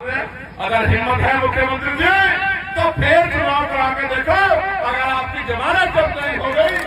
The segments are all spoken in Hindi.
अगर हिम्मत है मुख्यमंत्री जी तो फिर चुनाव करा के देखो, अगर आपकी जमानत जब्त नहीं हो गई।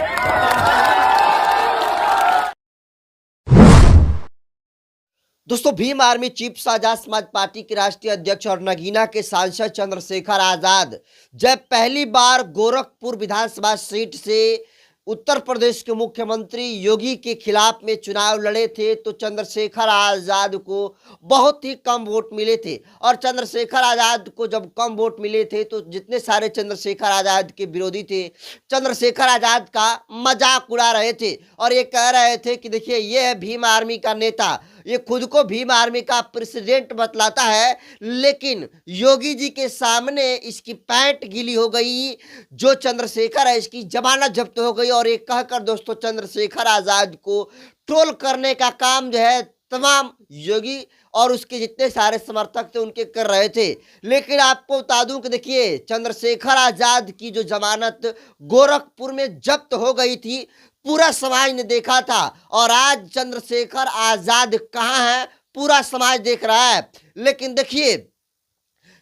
दोस्तों, Bhim army chief Azad Samaj party के राष्ट्रीय अध्यक्ष और नगीना के सांसद चंद्रशेखर आजाद जब पहली बार गोरखपुर विधानसभा सीट से उत्तर प्रदेश के मुख्यमंत्री योगी के खिलाफ में चुनाव लड़े थे तो चंद्रशेखर आजाद को बहुत ही कम वोट मिले थे। और चंद्रशेखर आजाद को जब कम वोट मिले थे तो जितने सारे चंद्रशेखर आजाद के विरोधी थे चंद्रशेखर आजाद का मजाक उड़ा रहे थे और ये कह रहे थे कि देखिए ये है भीम आर्मी का नेता, ये खुद को भीम आर्मी का प्रेसिडेंट बतलाता है, लेकिन योगी जी के सामने इसकी पैंट गीली हो गई। जो चंद्रशेखर है इसकी जमानत जब्त हो गई। और ये कहकर दोस्तों चंद्रशेखर आजाद को ट्रोल करने का काम जो है तमाम योगी और उसके जितने सारे समर्थक थे उनके कर रहे थे। लेकिन आपको बता दूं कि देखिए चंद्रशेखर आजाद की जो जमानत गोरखपुर में जब्त हो गई थी पूरा समाज ने देखा था और आज चंद्रशेखर आजाद कहां है पूरा समाज देख रहा है। लेकिन देखिए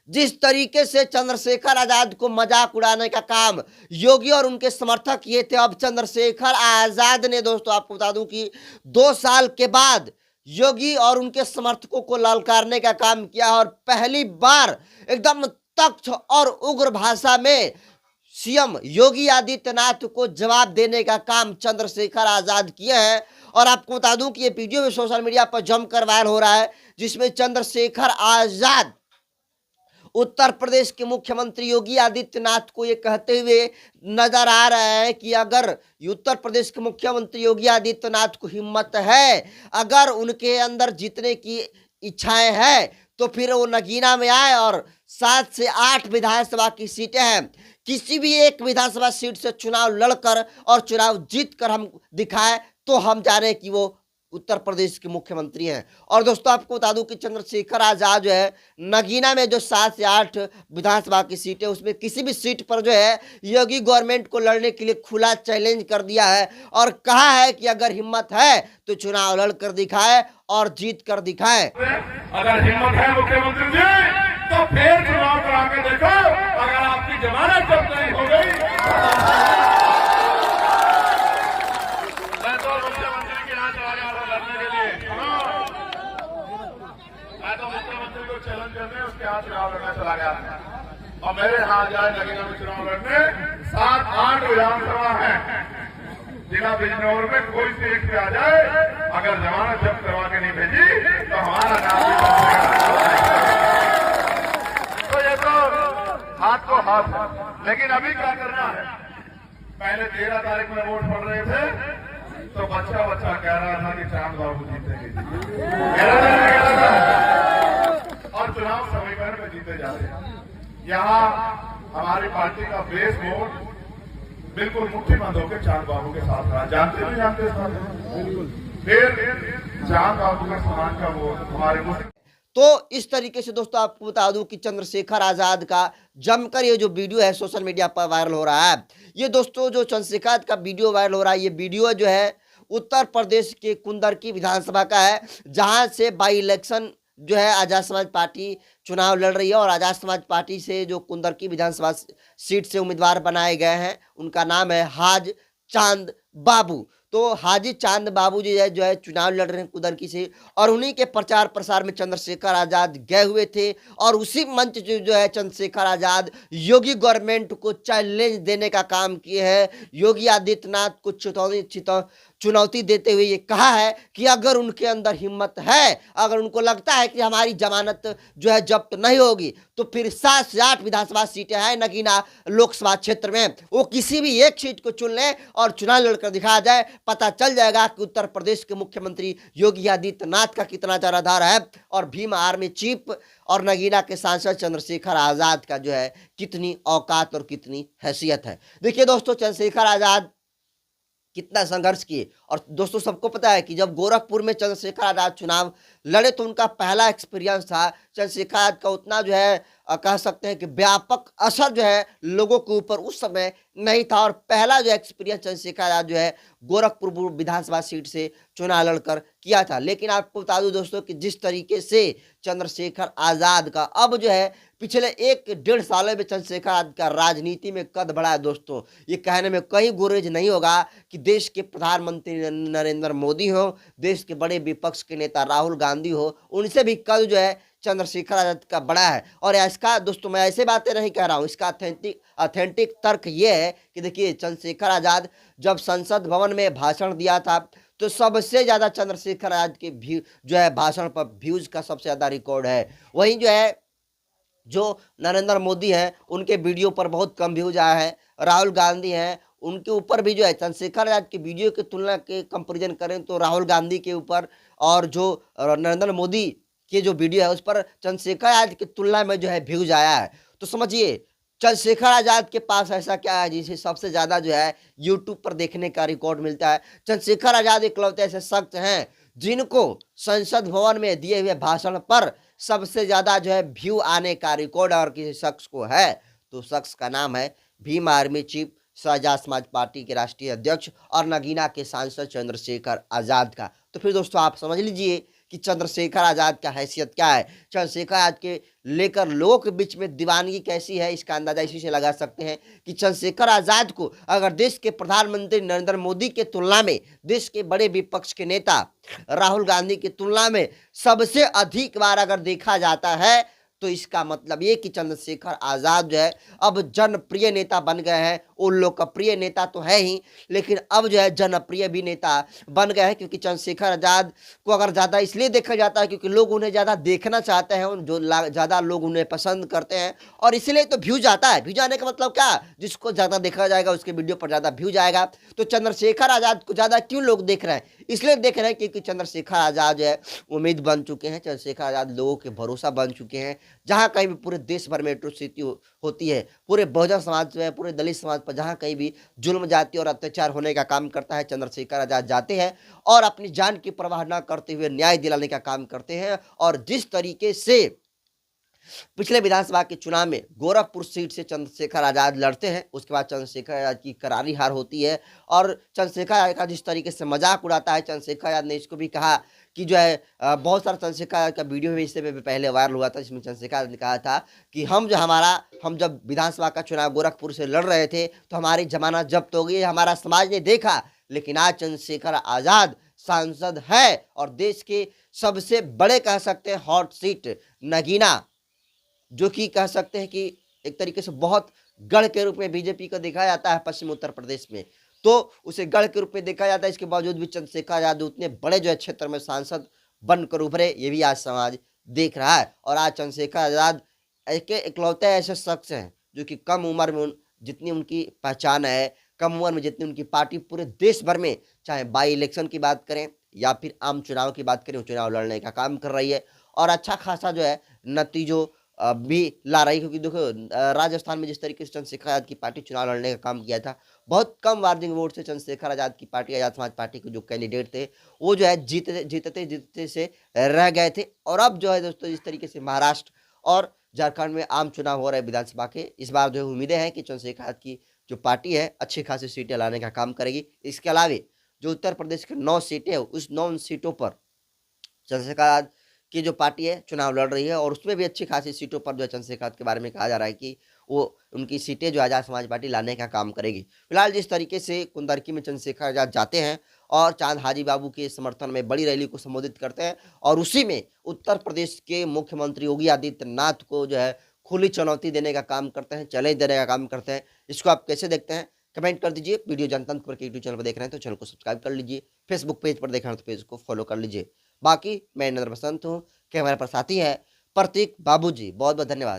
जिस तरीके से चंद्रशेखर आजाद को मजाक उड़ाने का काम योगी और उनके समर्थक किए थे, अब चंद्रशेखर आजाद ने दोस्तों आपको बता दूं कि 2 साल के बाद योगी और उनके समर्थकों को ललकारने का काम किया और पहली बार एकदम तख्त और उग्र भाषा में सीएम योगी आदित्यनाथ को जवाब देने का काम चंद्रशेखर आजाद किए हैं। और आपको बता दूं कि ये वीडियो भी सोशल मीडिया पर जमकर वायरल हो रहा है जिसमें चंद्रशेखर आजाद उत्तर प्रदेश के मुख्यमंत्री योगी आदित्यनाथ को ये कहते हुए नजर आ रहा है कि अगर उत्तर प्रदेश के मुख्यमंत्री योगी आदित्यनाथ को हिम्मत है, अगर उनके अंदर जीतने की इच्छाएं हैं तो फिर वो नगीना में आए और 7 से 8 विधानसभा की सीटें हैं, किसी भी एक विधानसभा सीट से चुनाव लड़कर और चुनाव जीतकर हम दिखाएं तो हम जाने कि वो उत्तर प्रदेश के मुख्यमंत्री हैं। और दोस्तों आपको बता दूं कि चंद्रशेखर आजाद जो है नगीना में जो 7 से 8 विधानसभा की सीटें उसमें किसी भी सीट पर जो है योगी गवर्नमेंट को लड़ने के लिए खुला चैलेंज कर दिया है और कहा है कि अगर हिम्मत है तो चुनाव लड़कर दिखाए और जीत कर दिखाए। अगर हिम्मत है मुख्यमंत्री जी तो फिर चुनाव करा के देखो, अगर आपकी जमानत जब्त नहीं हो गई। मैं तो मुख्यमंत्री के यहाँ चला गया था लड़ने के लिए, मैं तो मुख्यमंत्री को चैलेंज करने उसके यहाँ चुनाव लड़ने चला गया था और मेरे यहाँ जाए नगीना में चुनाव लड़ने 7-8 विधानसभा है, जिला बिजनौर में कोई सीट पे आ जाए, अगर जमानत जब्त करवा के नहीं भेजी तो हमारा नाम तो ये तो हाथ को हाथ है। लेकिन अभी क्या करना है, पहले 13 तारीख में वोट पड़ रहे थे तो बच्चा कह रहा था कि चांद बाबू जीतेंगे और चुनाव समीकरण में जीते जा रहे हैं। यहाँ हमारी पार्टी का बेस वोट बिल्कुल मुट्ठी बंद होकर चांद बाबू के साथ रहा, जानते नहीं जानते इस बात बिल्कुल। फिर चांद बाबू के समान का वोट हमारे तो इस तरीके से दोस्तों आपको बता दूं कि चंद्रशेखर आजाद का जमकर ये जो वीडियो है सोशल मीडिया पर वायरल हो रहा है। ये दोस्तों जो चंद्रशेखर का वीडियो वायरल हो रहा है ये वीडियो जो है उत्तर प्रदेश के कुंदरकी विधानसभा का है, जहां से बाई इलेक्शन जो है आजाद समाज पार्टी चुनाव लड़ रही है। और आजाद समाज पार्टी से जो कुंदरकी विधानसभा सीट से उम्मीदवार बनाए गए हैं उनका नाम है हाज चांद बाबू। तो हाजी चांद बाबू जी जो है चुनाव लड़ रहे हैं कुंदरकी से और उन्हीं के प्रचार प्रसार में चंद्रशेखर आजाद गए हुए थे और उसी मंच जो है चंद्रशेखर आजाद योगी गवर्नमेंट को चैलेंज देने का काम किए हैं। योगी आदित्यनाथ को चुनौती देते हुए ये कहा है कि अगर उनके अंदर हिम्मत है, अगर उनको लगता है कि हमारी जमानत जो है जब्त नहीं होगी तो फिर 7 से 8 विधानसभा सीटें हैं नगीना लोकसभा क्षेत्र में, वो किसी भी एक सीट को चुन लें और चुनाव लड़कर दिखाया जाए, पता चल जाएगा कि उत्तर प्रदेश के मुख्यमंत्री योगी आदित्यनाथ का कितना जनाधार है और भीम आर्मी चीफ और नगीना के सांसद चंद्रशेखर आजाद का जो है कितनी औकात और कितनी हैसियत है। देखिए दोस्तों चंद्रशेखर आजाद कितना संघर्ष किए। और दोस्तों सबको पता है कि जब गोरखपुर में चंद्रशेखर आजाद चुनाव लड़े तो उनका पहला एक्सपीरियंस था। चंद्रशेखर आजाद का उतना जो है कह सकते हैं कि व्यापक असर जो है लोगों के ऊपर उस समय नहीं था, और पहला जो एक्सपीरियंस चंद्रशेखर आजाद जो है गोरखपुर विधानसभा सीट से चुनाव लड़कर किया था। लेकिन आपको बता दूं दोस्तों कि जिस तरीके से चंद्रशेखर आजाद का अब जो है पिछले 1-1.5 सालों में चंद्रशेखर आजाद का राजनीति में कद बढ़ा है दोस्तों, ये कहने में कहीं गुरेज नहीं होगा कि देश के प्रधानमंत्री नरेंद्र मोदी हो, देश के बड़े विपक्ष के नेता राहुल गांधी हो, उनसे भी कद जो है चंद्रशेखर आजाद का बड़ा है। और इसका दोस्तों मैं ऐसे बातें नहीं कह रहा हूँ, इसका ऑथेंटिक तर्क ये है कि देखिए चंद्रशेखर आजाद जब संसद भवन में भाषण दिया था तो सबसे ज्यादा चंद्रशेखर आजाद के व्यू जो है भाषण पर व्यूज का सबसे ज्यादा रिकॉर्ड है। वहीं जो है जो नरेंद्र मोदी हैं उनके वीडियो पर बहुत कम व्यूज आया है। राहुल गांधी हैं उनके ऊपर भी जो है चंद्रशेखर आजाद के वीडियो की तुलना के कंपैरिजन करें तो राहुल गांधी के ऊपर और जो नरेंद्र मोदी के जो वीडियो है उस पर चंद्रशेखर आजाद की तुलना में जो है व्यूज आया है। तो समझिए चंद्रशेखर आजाद के पास ऐसा क्या है जिसे सबसे ज्यादा जो है यूट्यूब पर देखने का रिकॉर्ड मिलता है। चंद्रशेखर आजाद इकलौते ऐसे शख्स हैं जिनको संसद भवन में दिए हुए भाषण पर सबसे ज्यादा जो है व्यू आने का रिकॉर्ड और किसी शख्स को है तो शख्स का नाम है Bhim army chief Azad Samaj party के राष्ट्रीय अध्यक्ष और नगीना के सांसद चंद्रशेखर आजाद का। तो फिर दोस्तों आप समझ लीजिए कि चंद्रशेखर आजाद का हैसियत क्या है, चंद्रशेखर आजाद के लेकर लोगों के बीच में दीवानगी कैसी है, इसका अंदाजा इसी से लगा सकते हैं कि चंद्रशेखर आजाद को अगर देश के प्रधानमंत्री नरेंद्र मोदी के तुलना में, देश के बड़े विपक्ष के नेता राहुल गांधी की तुलना में सबसे अधिक बार अगर देखा जाता है तो इसका मतलब ये कि चंद्रशेखर आजाद जो है अब जनप्रिय नेता बन गए हैं। वो लोकप्रिय नेता तो है ही, लेकिन अब जो है जनप्रिय भी नेता बन गए हैं, क्योंकि चंद्रशेखर आजाद को अगर ज़्यादा इसलिए देखा जाता है क्योंकि लोग उन्हें ज़्यादा देखना चाहते हैं, जो ज़्यादा लोग उन्हें पसंद करते हैं, और इसलिए तो व्यूज आता है। व्यूज आने का मतलब क्या, जिसको ज़्यादा देखा जाएगा उसके वीडियो पर ज़्यादा व्यूज आएगा। तो चंद्रशेखर आजाद को ज़्यादा क्यों लोग देख रहे हैं, इसलिए देख रहे हैं क्योंकि चंद्रशेखर आजाद जो है उम्मीद बन चुके हैं, चंद्रशेखर आजाद लोगों के भरोसा बन चुके हैं। जहां कहीं भी पूरे देश भर में एट्रोसिटी होती है, पूरे बहुजन समाज में, पूरे दलित समाज पर जहां कहीं भी जुल्म जाति और अत्याचार होने का काम करता है, चंद्रशेखर आजाद जाते हैं और अपनी जान की परवाह न करते हुए न्याय दिलाने का काम करते हैं। और जिस तरीके से पिछले विधानसभा के चुनाव में गोरखपुर सीट से चंद्रशेखर आजाद लड़ते हैं, उसके बाद चंद्रशेखर आजाद की करारी हार होती है और चंद्रशेखर आजाद का जिस तरीके से मजाक उड़ाता है। चंद्रशेखर आजाद ने इसको भी कहा कि जो है बहुत सारा चंद्रशेखर आजाद का वीडियो भी इससे पहले वायरल हुआ था, जिसमें चंद्रशेखर आजाद ने कहा था कि हम जब विधानसभा का चुनाव गोरखपुर से लड़ रहे थे तो हमारी जमानत जब्त हो गई, हमारा समाज ने देखा, लेकिन आज चंद्रशेखर आजाद सांसद है और देश के सबसे बड़े कह सकते हैं हॉट सीट नगीना, जो कि कह सकते हैं कि एक तरीके से बहुत गढ़ के रूप में बीजेपी को देखा जाता है पश्चिम उत्तर प्रदेश में, तो उसे गढ़ के रूप में देखा जाता है। इसके बावजूद भी चंद्रशेखर आजाद उतने बड़े जो है क्षेत्र में सांसद बनकर उभरे, ये भी आज समाज देख रहा है। और आज चंद्रशेखर आजाद इकलौते ऐसे शख्स हैं जो कि कम उम्र में जितनी उनकी पहचान है, कम उम्र में जितनी उनकी पार्टी पूरे देश भर में, चाहे बाई इलेक्शन की बात करें या फिर आम चुनाव की बात करें, वो चुनाव लड़ने का काम कर रही है और अच्छा खासा जो है नतीजों भी ला रही है। क्योंकि देखो राजस्थान में जिस तरीके से चंद्रशेखर आजाद की पार्टी चुनाव लड़ने का काम किया था, बहुत कम मार्जिन वोट से चंद्रशेखर आजाद की पार्टी, आजाद समाज पार्टी के जो कैंडिडेट थे वो जो है जीतते से रह गए थे। और अब जो है दोस्तों जिस तरीके से महाराष्ट्र और झारखंड में आम चुनाव हो रहे विधानसभा के, इस बार जो है उम्मीदें हैं कि चंद्रशेखर आजाद की जो पार्टी है अच्छी खासी सीटें लाने का काम करेगी। इसके अलावा जो उत्तर प्रदेश के 9 सीटें हैं, उस 9 सीटों पर चंद्रशेखर आजाद की जो पार्टी है चुनाव लड़ रही है और उसमें भी अच्छी खासी सीटों पर जो है चंद्रशेखर आजाद के बारे में कहा जा रहा है कि वो उनकी सीटें जो आजाद समाज पार्टी लाने का काम करेगी। फिलहाल जिस तरीके से कुंदरकी में चंद्रशेखर आजाद जाते हैं और चांद हाजी बाबू के समर्थन में बड़ी रैली को संबोधित करते हैं और उसी में उत्तर प्रदेश के मुख्यमंत्री योगी आदित्यनाथ को जो है खुली चुनौती देने का काम करते हैं, चैलेंज देने का काम करते हैं। इसको आप कैसे देखते हैं कमेंट कर दीजिए। वीडियो जनतंत्र पर यूट्यूब चैनल पर देख रहे हैं तो चैनल को सब्सक्राइब कर लीजिए, फेसबुक पेज पर देख रहे हैं तो पेज को फॉलो कर लीजिए। बाकी मैं नरेंद्र बसंत हूँ, कैमरा पर साथी है प्रतीक बाबूजी। बहुत बहुत धन्यवाद।